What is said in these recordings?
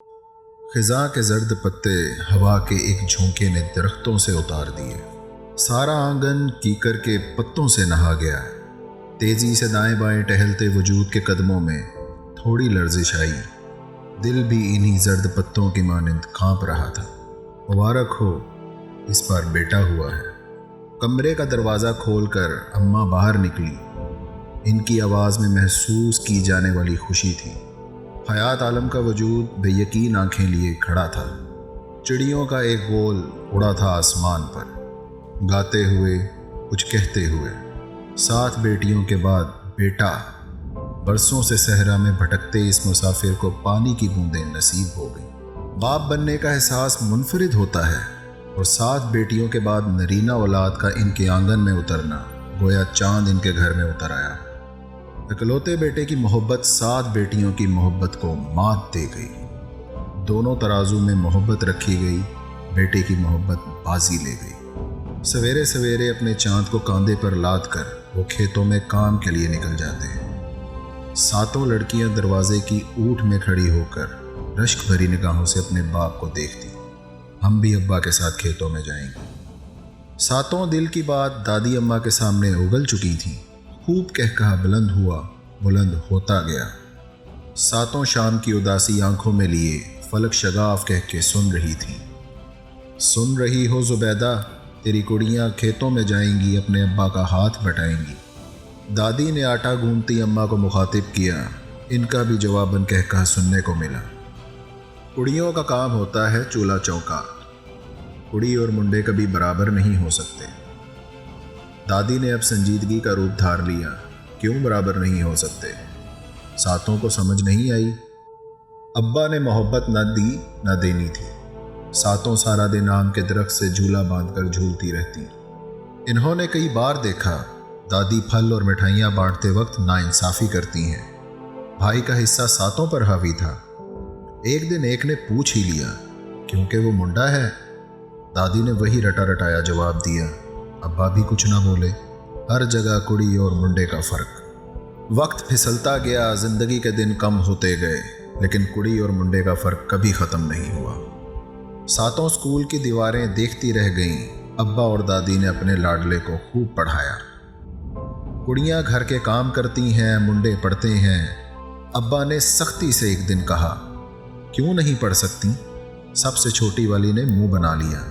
خزاں کے زرد پتے ہوا کے ایک جھونکے نے درختوں سے اتار دیے۔ سارا آنگن کیکر کے پتوں سے نہا گیا۔ تیزی سے دائیں بائیں ٹہلتے وجود کے قدموں میں تھوڑی لرزش آئی۔ دل بھی انہی زرد پتوں کی مانند کانپ رہا تھا۔ مبارک ہو، اس بار بیٹا ہوا ہے۔ کمرے کا دروازہ کھول کر اماں باہر نکلی۔ ان کی آواز میں محسوس کی جانے والی خوشی تھی۔ حیات عالم کا وجود بے یقین آنکھیں لیے کھڑا تھا۔ چڑیوں کا ایک گول اڑا تھا آسمان پر، گاتے ہوئے، کچھ کہتے ہوئے۔ 7 بیٹیوں کے بعد بیٹا، برسوں سے صحرا میں بھٹکتے اس مسافر کو پانی کی بوندیں نصیب ہو گئی۔ باپ بننے کا احساس منفرد ہوتا ہے، اور 7 بیٹیوں کے بعد نرینہ اولاد کا ان کے آنگن میں اترنا گویا چاند ان کے گھر میں اتر آیا۔ اکلوتے بیٹے کی محبت 7 بیٹیوں کی محبت کو مات دے گئی۔ دونوں ترازو میں محبت رکھی گئی، بیٹے کی محبت بازی لے گئی۔ سویرے سویرے اپنے چاند کو کاندھے پر لاد کر وہ کھیتوں میں کام کے لیے نکل جاتے ہیں۔ 7 لڑکیاں دروازے کی اوٹ میں کھڑی ہو کر رشک بھری نگاہوں سے اپنے باپ کو دیکھتی۔ ہم بھی ابا کے ساتھ کھیتوں میں جائیں گے۔ 7 دل کی بات دادی اماں کے سامنے اگل چکی تھی۔ خوب کہہ کہا بلند ہوا، بلند ہوتا گیا۔ 7 شام کی اداسی آنکھوں میں لیے فلک شگاف کہہ کے سن رہی تھی۔ سن رہی ہو زبیدہ، تیری کڑیاں کھیتوں میں جائیں گی، اپنے ابا کا ہاتھ بٹائیں گی۔ دادی نے آٹا گوندتی اماں کو مخاطب کیا۔ ان کا بھی جواباً کہہ کہا سننے کو ملا۔ کڑیوں کا کام ہوتا ہے چولہا چوکا۔ کڑی اور منڈے کبھی برابر نہیں ہو سکتے۔ دادی نے اب سنجیدگی کا روپ دھار لیا۔ کیوں برابر نہیں ہو سکتے؟ 7 کو سمجھ نہیں آئی۔ ابا نے محبت نہ دی نہ دینی تھی۔ 7 سارا دن آم کے درخت سے جھولا باندھ کر جھولتی رہتی۔ انہوں نے کئی بار دیکھا دادی پھل اور مٹھائیاں بانٹتے وقت ناانصافی کرتی ہیں۔ بھائی کا حصہ 7 پر حاوی تھا۔ ایک دن ایک نے پوچھ ہی لیا، کیونکہ وہ منڈا ہے؟ دادی نے وہی رٹا رٹایا جواب دیا۔ ابا بھی کچھ نہ بولے۔ ہر جگہ کڑی اور منڈے کا فرق۔ وقت پھسلتا گیا، زندگی کے دن کم ہوتے گئے، لیکن کڑی اور منڈے کا فرق کبھی ختم نہیں ہوا۔ 7 اسکول کی دیواریں دیکھتی رہ گئیں۔ ابا اور دادی نے اپنے لاڈلے کو خوب پڑھایا۔ کڑیاں گھر کے کام کرتی ہیں، منڈے پڑھتے ہیں۔ ابا نے سختی سے ایک دن کہا، کیوں نہیں پڑھ سکتی؟ سب سے چھوٹی والی نے منہ بنا لیا۔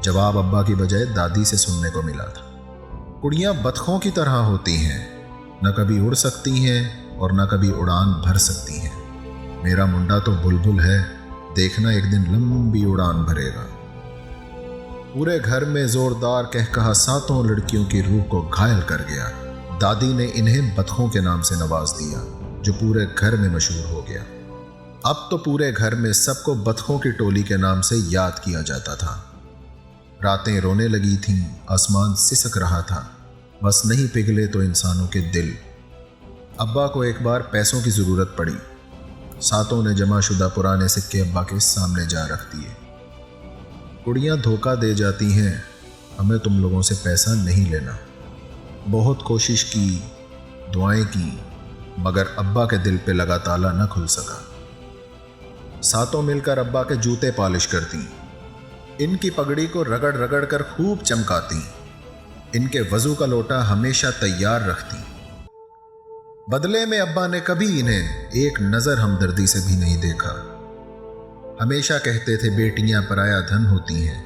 جواب ابا کی بجائے دادی سے سننے کو ملا تھا۔ کڑیاں بطخوں کی طرح ہوتی ہیں، نہ کبھی اڑ سکتی ہیں اور نہ کبھی اڑان بھر سکتی ہیں۔ میرا منڈا تو بلبل ہے، دیکھنا ایک دن لمبی اڑان بھرے گا۔ پورے گھر میں زوردار کہہ کہا 7 لڑکیوں کی روح کو گھائل کر گیا۔ دادی نے انہیں بطخوں کے نام سے نواز دیا، جو پورے گھر میں مشہور ہو گیا۔ اب تو پورے گھر میں سب کو بطخوں کی ٹولی کے نام سے یاد کیا جاتا تھا۔ راتیں رونے لگی تھیں، آسمان سسک رہا تھا، بس نہیں پگھلے تو انسانوں کے دل۔ ابا کو ایک بار پیسوں کی ضرورت پڑی۔ 7 نے جمع شدہ پرانے سکے ابا کے سامنے جا رکھ دیے۔ کڑیاں دھوکہ دے جاتی ہیں، ہمیں تم لوگوں سے پیسہ نہیں لینا۔ بہت کوشش کی، دعائیں کی، مگر ابا کے دل پہ لگا تالا نہ کھل سکا۔ 7 مل کر ابا کے جوتے پالش کرتی، ان کی پگڑی کو رگڑ رگڑ کر خوب چمکاتی، ان کے وضو کا لوٹا ہمیشہ تیار رکھتی۔ بدلے میں ابا نے کبھی انہیں ایک نظر ہمدردی سے بھی نہیں دیکھا۔ ہمیشہ کہتے تھے بیٹیاں پرایا دھن ہوتی ہیں،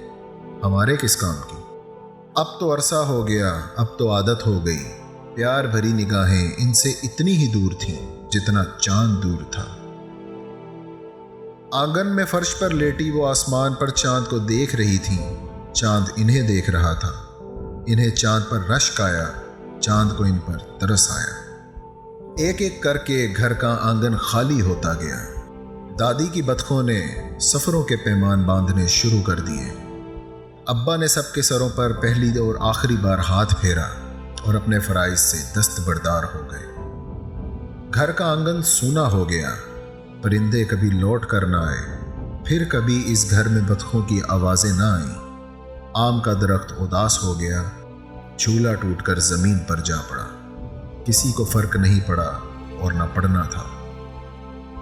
ہمارے کس کام کی؟ اب تو عرصہ ہو گیا، اب تو عادت ہو گئی۔ پیار بھری نگاہیں ان سے اتنی ہی دور تھیں جتنا چاند دور تھا۔ آنگن میں فرش پر لیٹی وہ آسمان پر چاند کو دیکھ رہی تھی، چاند انہیں دیکھ رہا تھا۔ انہیں چاند پر رشک آیا، چاند کو ان پر ترس آیا۔ ایک ایک کر کے گھر کا آنگن خالی ہوتا گیا۔ دادی کی بطخوں نے سفروں کے پیمان باندھنے شروع کر دیے۔ ابا نے سب کے سروں پر پہلی اور آخری بار ہاتھ پھیرا اور اپنے فرائض سے دستبردار ہو گئے۔ گھر کا آنگن سونا ہو گیا۔ پرندے کبھی لوٹ کر نہ آئے، پھر کبھی اس گھر میں بطخوں کی آوازیں نہ آئیں۔ آم کا درخت اداس ہو گیا، جھولا ٹوٹ کر زمین پر جا پڑا۔ کسی کو فرق نہیں پڑا اور نہ پڑنا تھا۔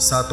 7